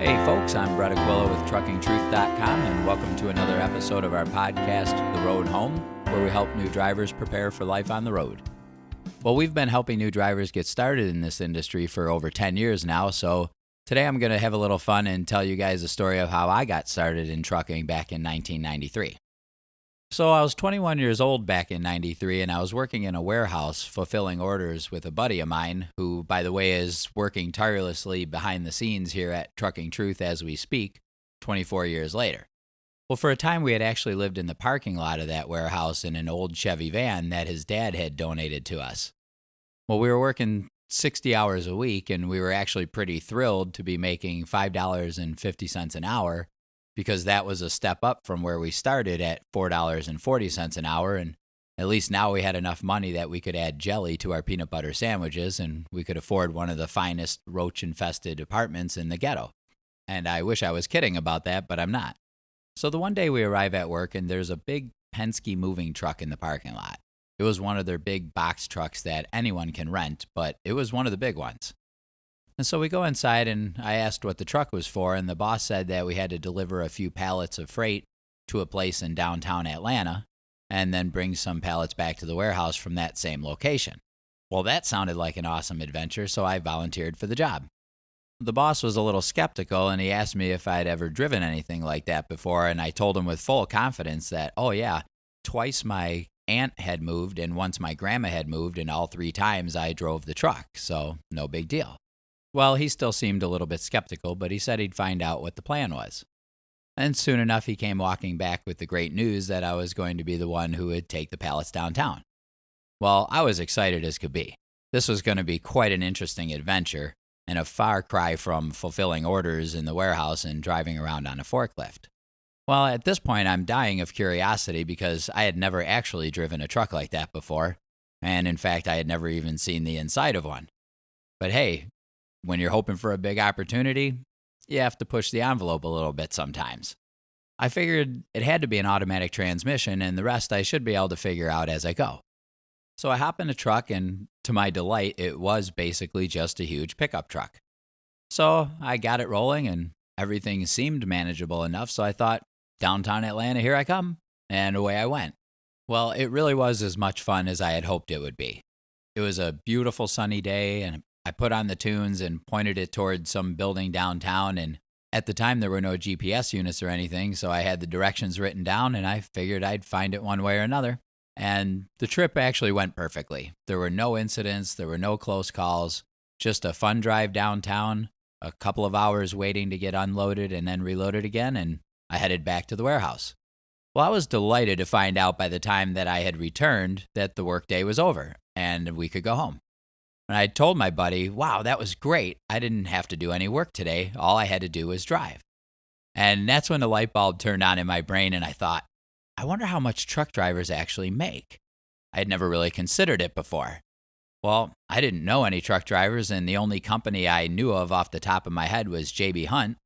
Hey folks, I'm Brett Aquila with TruckingTruth.com and welcome to another episode of our podcast, The Road Home, where we help new drivers prepare for life on the road. Well, we've been helping new drivers get started in this industry for over 10 years now, so today I'm going to have a little fun and tell you guys a story of how I got started in trucking back in 1993. So I was 21 years old back in 93, and I was working in a warehouse fulfilling orders with a buddy of mine who, by the way, is working tirelessly behind the scenes here at Trucking Truth as we speak, 24 years later. Well, for a time, we had actually lived in the parking lot of that warehouse in an old Chevy van that his dad had donated to us. Well, we were working 60 hours a week, and we were actually pretty thrilled to be making $5.50 an hour, because that was a step up from where we started at $4.40 an hour, and at least now we had enough money that we could add jelly to our peanut butter sandwiches, and we could afford one of the finest roach-infested apartments in the ghetto. And I wish I was kidding about that, but I'm not. So the one day we arrive at work, and there's a big Penske moving truck in the parking lot. It was one of their big box trucks that anyone can rent, but it was one of the big ones. And so we go inside, and I asked what the truck was for, and the boss said that we had to deliver a few pallets of freight to a place in downtown Atlanta, and then bring some pallets back to the warehouse from that same location. Well, that sounded like an awesome adventure, so I volunteered for the job. The boss was a little skeptical, and he asked me if I'd ever driven anything like that before, and I told him with full confidence that, oh yeah, twice my aunt had moved, and once my grandma had moved, and all 3 times I drove the truck, so no big deal. Well, he still seemed a little bit skeptical, but he said he'd find out what the plan was. And soon enough, he came walking back with the great news that I was going to be the one who would take the pallets downtown. Well, I was excited as could be. This was going to be quite an interesting adventure, and a far cry from fulfilling orders in the warehouse and driving around on a forklift. Well, at this point, I'm dying of curiosity because I had never actually driven a truck like that before, and in fact, I had never even seen the inside of one. But hey, when you're hoping for a big opportunity, you have to push the envelope a little bit sometimes. I figured it had to be an automatic transmission, and the rest I should be able to figure out as I go. So I hop in the truck, and to my delight, it was basically just a huge pickup truck. So I got it rolling, and everything seemed manageable enough, so I thought, downtown Atlanta, here I come, and away I went. Well, it really was as much fun as I had hoped it would be. It was a beautiful sunny day, and I put on the tunes and pointed it towards some building downtown, and at the time there were no GPS units or anything, so I had the directions written down, and I figured I'd find it one way or another. And the trip actually went perfectly. There were no incidents, there were no close calls, just a fun drive downtown, a couple of hours waiting to get unloaded and then reloaded again, and I headed back to the warehouse. Well, I was delighted to find out by the time that I had returned that the workday was over, and we could go home. And I told my buddy, wow, that was great. I didn't have to do any work today. All I had to do was drive. And that's when the light bulb turned on in my brain, and I thought, I wonder how much truck drivers actually make. I had never really considered it before. Well, I didn't know any truck drivers, and the only company I knew of off the top of my head was J.B. Hunt,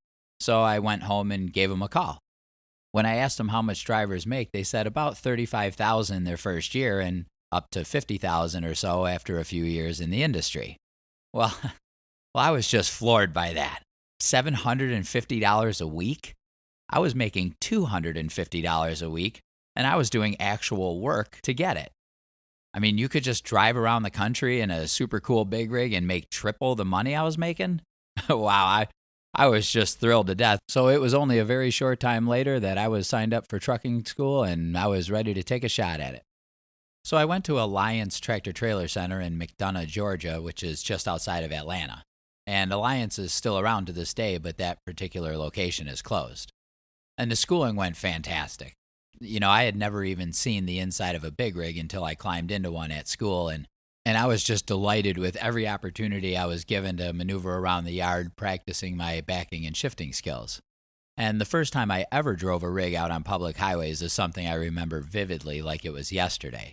so I went home and gave them a call. When I asked them how much drivers make, they said about $35,000 their first year, and up to $50,000 or so after a few years in the industry. Well, I was just floored by that. $750 a week? I was making $250 a week, and I was doing actual work to get it. I mean, you could just drive around the country in a super cool big rig and make triple the money I was making? Wow, I was just thrilled to death. So it was only a very short time later that I was signed up for trucking school, and I was ready to take a shot at it. So I went to Alliance Tractor Trailer Center in McDonough, Georgia, which is just outside of Atlanta. And Alliance is still around to this day, but that particular location is closed. And the schooling went fantastic. You know, I had never even seen the inside of a big rig until I climbed into one at school, and I was just delighted with every opportunity I was given to maneuver around the yard, practicing my backing and shifting skills. And the first time I ever drove a rig out on public highways is something I remember vividly like it was yesterday.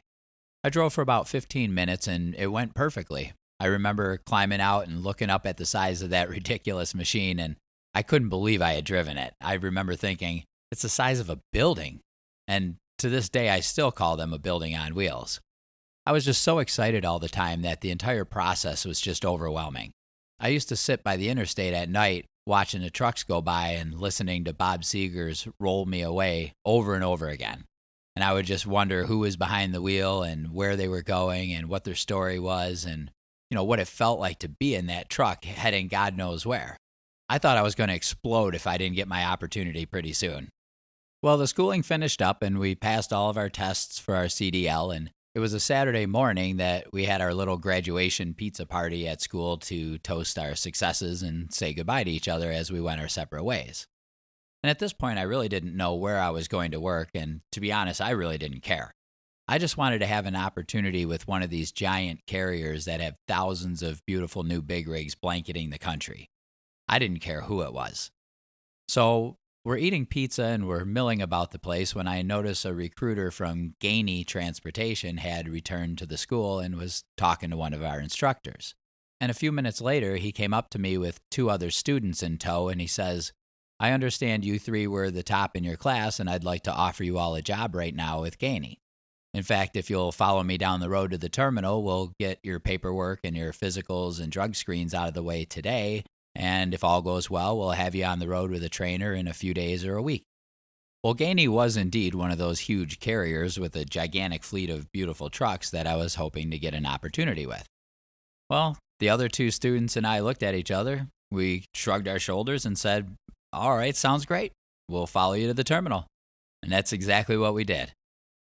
I drove for about 15 minutes, and it went perfectly. I remember climbing out and looking up at the size of that ridiculous machine, and I couldn't believe I had driven it. I remember thinking, it's the size of a building. And to this day, I still call them a building on wheels. I was just so excited all the time that the entire process was just overwhelming. I used to sit by the interstate at night watching the trucks go by and listening to Bob Seger's Roll Me Away over and over again. And I would just wonder who was behind the wheel and where they were going and what their story was and, what it felt like to be in that truck heading God knows where. I thought I was going to explode if I didn't get my opportunity pretty soon. Well, the schooling finished up and we passed all of our tests for our CDL, and it was a Saturday morning that we had our little graduation pizza party at school to toast our successes and say goodbye to each other as we went our separate ways. And at this point, I really didn't know where I was going to work, and to be honest, I really didn't care. I just wanted to have an opportunity with one of these giant carriers that have thousands of beautiful new big rigs blanketing the country. I didn't care who it was. So we're eating pizza and we're milling about the place when I notice a recruiter from Gainey Transportation had returned to the school and was talking to one of our instructors. And a few minutes later, he came up to me with 2 other students in tow and he says, "I understand you 3 were the top in your class and I'd like to offer you all a job right now with Gainey. In fact, if you'll follow me down the road to the terminal, we'll get your paperwork and your physicals and drug screens out of the way today. And if all goes well, we'll have you on the road with a trainer in a few days or a week." Well, Gainey was indeed one of those huge carriers with a gigantic fleet of beautiful trucks that I was hoping to get an opportunity with. Well, the other 2 students and I looked at each other. We shrugged our shoulders and said, "All right, sounds great. We'll follow you to the terminal." And that's exactly what we did.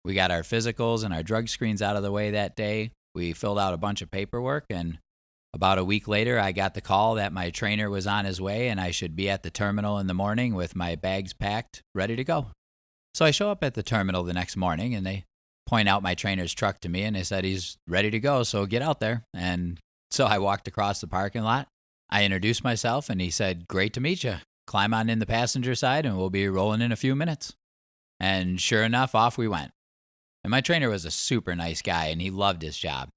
We got our physicals and our drug screens out of the way that day. We filled out a bunch of paperwork, and about a week later, I got the call that my trainer was on his way and I should be at the terminal in the morning with my bags packed, ready to go. So I show up at the terminal the next morning and they point out my trainer's truck to me and they said, "He's ready to go, so get out there." And so I walked across the parking lot. I introduced myself and he said, "Great to meet you. Climb on in the passenger side and we'll be rolling in a few minutes." And sure enough, off we went. And my trainer was a super nice guy and he loved his job.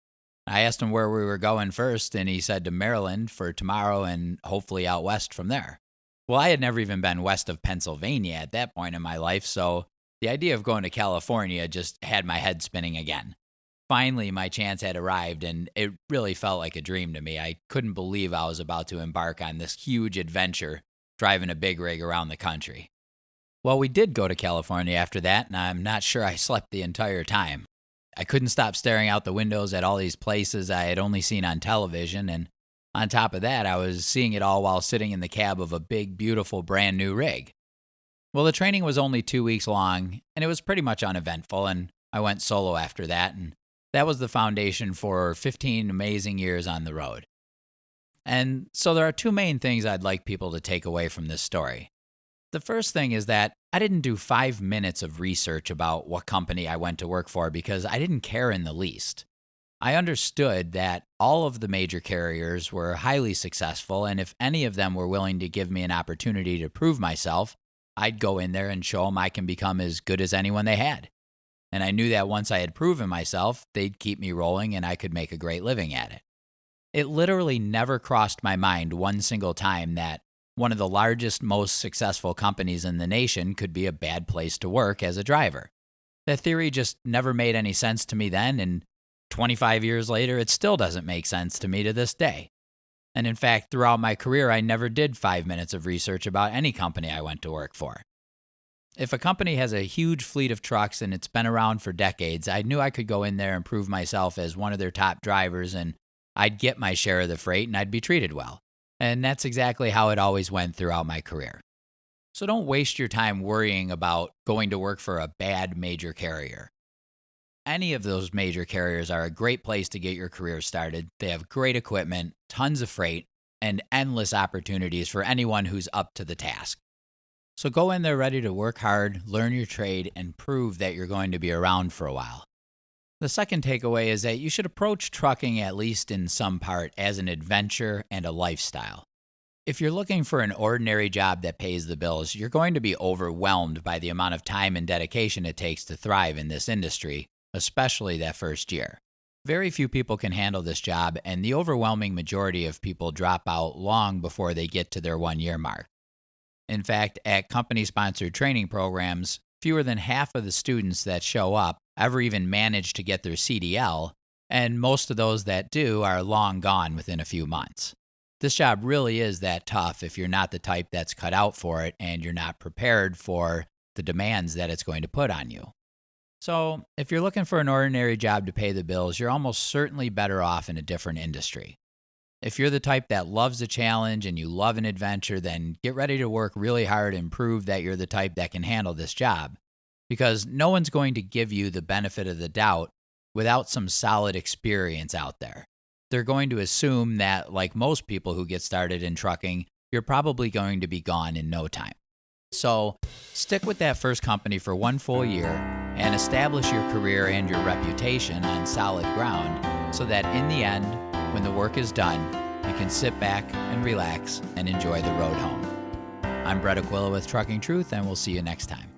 I asked him where we were going first, and he said to Maryland for tomorrow and hopefully out west from there. Well, I had never even been west of Pennsylvania at that point in my life, so the idea of going to California just had my head spinning again. Finally, my chance had arrived, and it really felt like a dream to me. I couldn't believe I was about to embark on this huge adventure, driving a big rig around the country. Well, we did go to California after that, and I'm not sure I slept the entire time. I couldn't stop staring out the windows at all these places I had only seen on television, and on top of that, I was seeing it all while sitting in the cab of a big, beautiful, brand new rig. Well, the training was only 2 weeks long, and it was pretty much uneventful, and I went solo after that, and that was the foundation for 15 amazing years on the road. And so there are 2 main things I'd like people to take away from this story. The first thing is that I didn't do 5 minutes of research about what company I went to work for because I didn't care in the least. I understood that all of the major carriers were highly successful, and if any of them were willing to give me an opportunity to prove myself, I'd go in there and show them I can become as good as anyone they had. And I knew that once I had proven myself, they'd keep me rolling and I could make a great living at it. It literally never crossed my mind one single time that one of the largest, most successful companies in the nation could be a bad place to work as a driver. That theory just never made any sense to me then, and 25 years later, it still doesn't make sense to me to this day. And in fact, throughout my career, I never did 5 minutes of research about any company I went to work for. If a company has a huge fleet of trucks and it's been around for decades, I knew I could go in there and prove myself as one of their top drivers, and I'd get my share of the freight and I'd be treated well. And that's exactly how it always went throughout my career. So don't waste your time worrying about going to work for a bad major carrier. Any of those major carriers are a great place to get your career started. They have great equipment, tons of freight, and endless opportunities for anyone who's up to the task. So go in there ready to work hard, learn your trade, and prove that you're going to be around for a while. The second takeaway is that you should approach trucking, at least in some part, as an adventure and a lifestyle. If you're looking for an ordinary job that pays the bills, you're going to be overwhelmed by the amount of time and dedication it takes to thrive in this industry, especially that first year. Very few people can handle this job, and the overwhelming majority of people drop out long before they get to their 1-year mark. In fact, at company-sponsored training programs, fewer than half of the students that show up ever even manage to get their CDL, and most of those that do are long gone within a few months. This job really is that tough if you're not the type that's cut out for it and you're not prepared for the demands that it's going to put on you. So, if you're looking for an ordinary job to pay the bills, you're almost certainly better off in a different industry. If you're the type that loves a challenge and you love an adventure, then get ready to work really hard and prove that you're the type that can handle this job. Because no one's going to give you the benefit of the doubt without some solid experience out there. They're going to assume that, like most people who get started in trucking, you're probably going to be gone in no time. So stick with that first company for 1 full year and establish your career and your reputation on solid ground so that in the end, when the work is done, you can sit back and relax and enjoy the road home. I'm Brett Aquila with Trucking Truth, and we'll see you next time.